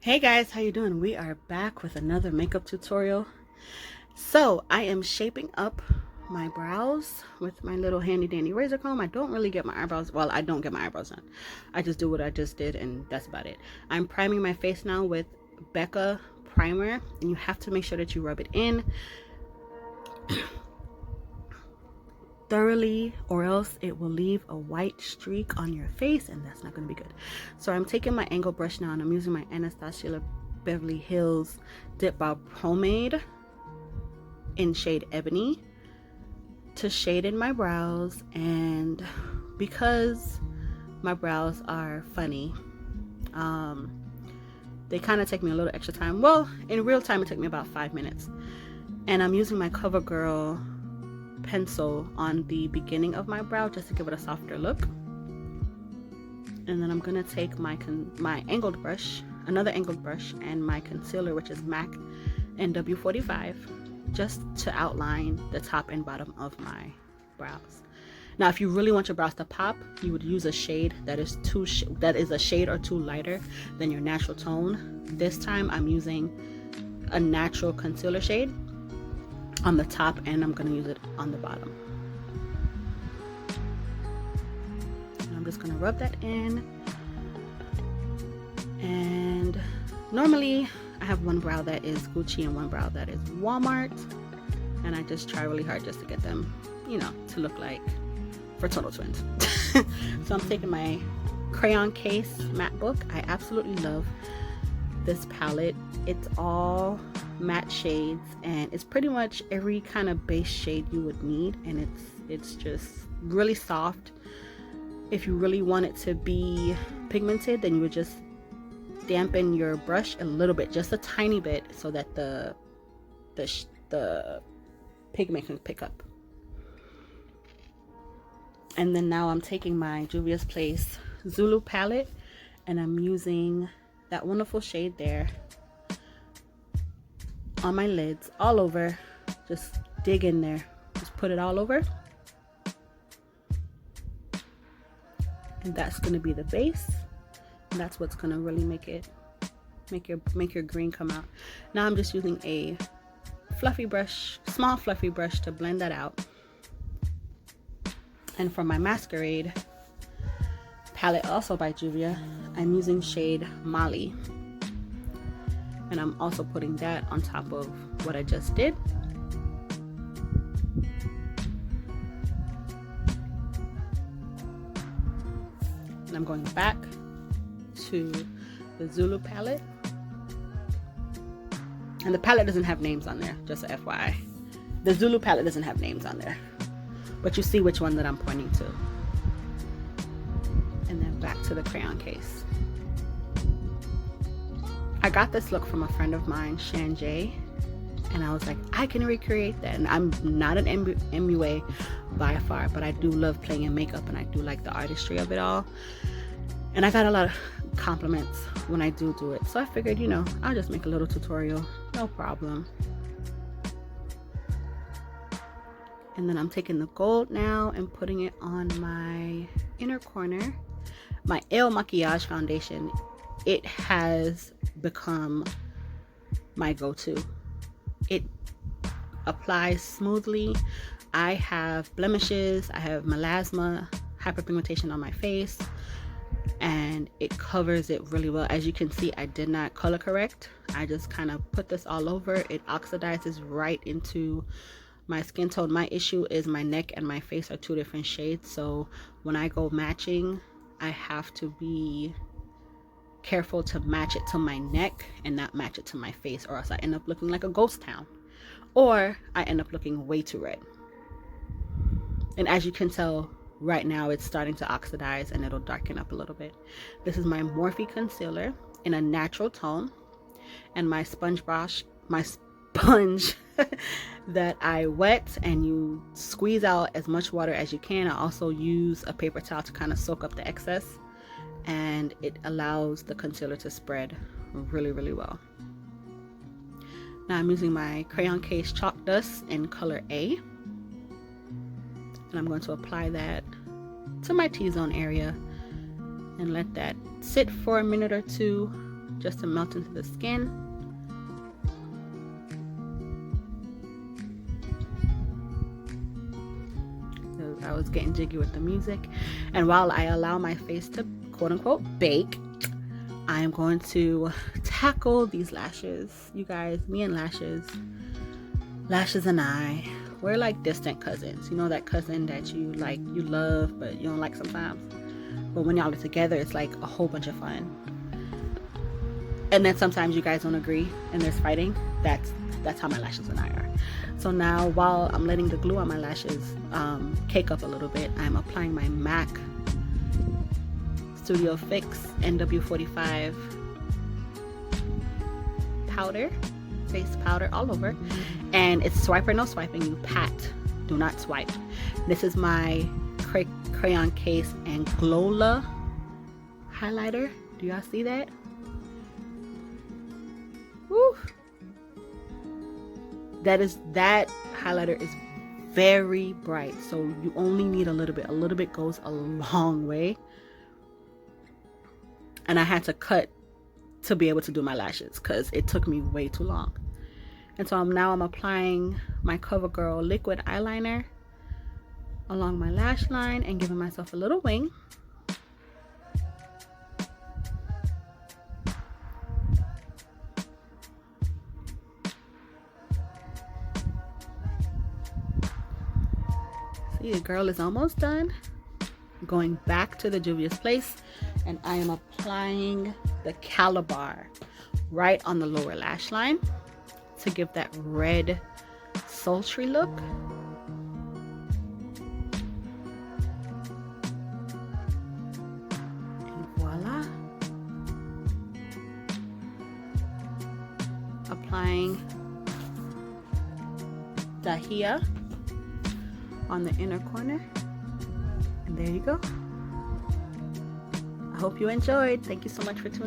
Hey guys, how you doing? We are back with another makeup tutorial. So I am shaping up my brows with my little handy dandy razor comb. I don't really get my eyebrows, well, I don't get my eyebrows done. I just do what I just did and that's about it. I'm priming my face now with Becca primer, and you have to make sure that you rub it in thoroughly, or else it will leave a white streak on your face and that's not going to be good. So I'm taking my angle brush now and I'm using my Anastasia Beverly Hills Dip Balm Pomade in shade Ebony to shade in my brows. And because my brows are funny, they kind of take me a little extra time. Well, in real time it took me about 5 minutes, and I'm using my CoverGirl pencil on the beginning of my brow just to give it a softer look. And then I'm gonna take my angled brush, another angled brush, and my concealer, which is MAC NW45, just to outline the top and bottom of my brows. Now if you really want your brows to pop, you would use a shade that is a shade or two lighter than your natural tone. This time I'm using a natural concealer shade on the top, and I'm going to use it on the bottom. And I'm just going to rub that in. And normally I have one brow that is Gucci and one brow that is Walmart, and I just try really hard just to get them, you know, to look like fraternal twins. So I'm taking my crayon case matte book. I absolutely love this palette. It's all matte shades and it's pretty much every kind of base shade you would need, and it's just really soft. If you really want it to be pigmented, then you would just dampen your brush a little bit, just a tiny bit, so that the pigment can pick up. And then now I'm taking my Juvia's Place Zulu palette and I'm using that wonderful shade there on my lids, all over. Just dig in there, just put it all over, and that's going to be the base, and that's what's going to really make your green come out. Now I'm just using a fluffy brush, small fluffy brush, to blend that out. And for my Masquerade palette, also by Juvia, I'm using shade Molly, and I'm also putting that on top of what I just did. And I'm going back to the Zulu palette, and the palette doesn't have names on there, just a FYI. The Zulu palette doesn't have names on there, but you see which one that I'm pointing to. And then back to the crayon case. I got this look from a friend of mine, Shan J, and I was like, I can recreate that. And I'm not an MUA by far, but I do love playing in makeup and I do like the artistry of it all. And I got a lot of compliments when I do it. So I figured, you know, I'll just make a little tutorial, no problem. And then I'm taking the gold now and putting it on my inner corner. My ilmakiage foundation, it has become my go-to. It applies smoothly. I have blemishes, I have melasma, hyperpigmentation on my face, and it covers it really well. As you can see, I did not color correct. I just kind of put this all over. It oxidizes right into my skin tone. My issue is my neck and my face are two different shades, so when I go matching, I have to be careful to match it to my neck and not match it to my face, or else I end up looking like a ghost town, or I end up looking way too red. And as you can tell right now, it's starting to oxidize and it'll darken up a little bit. This is my Morphe concealer in a natural tone, and my sponge that I wet and you squeeze out as much water as you can. I also use a paper towel to kind of soak up the excess, and it allows the concealer to spread really well. Now I'm using my crayon case chalk dust in color A, and I'm going to apply that to my T-zone area and let that sit for a minute or two just to melt into the skin. So I was getting jiggy with the music. And while I allow my face to quote unquote bake, I am going to tackle these lashes. You guys, me and lashes and I, we're like distant cousins. You know, that cousin that you like, you love, but you don't like sometimes. But when y'all are together, it's like a whole bunch of fun. And then sometimes you guys don't agree and there's fighting. That's how my lashes and I are. So now, while I'm letting the glue on my lashes cake up a little bit, I'm applying my MAC Studio Fix NW45 powder, face powder all over. And it's swipe or no swiping. You pat, do not swipe. This is my crayon case and Glola highlighter. Do y'all see that? Woo! That highlighter is very bright, so you only need a little bit. A little bit goes a long way. And I had to cut to be able to do my lashes because it took me way too long. And so I'm applying my CoverGirl liquid eyeliner along my lash line and giving myself a little wing. See, the girl is almost done. Going back to the Juvia's Place, and I am applying the Calabar right on the lower lash line to give that red sultry look. And voila. Applying Dahlia on the inner corner. And there you go. I hope you enjoyed. Thank you so much for tuning in.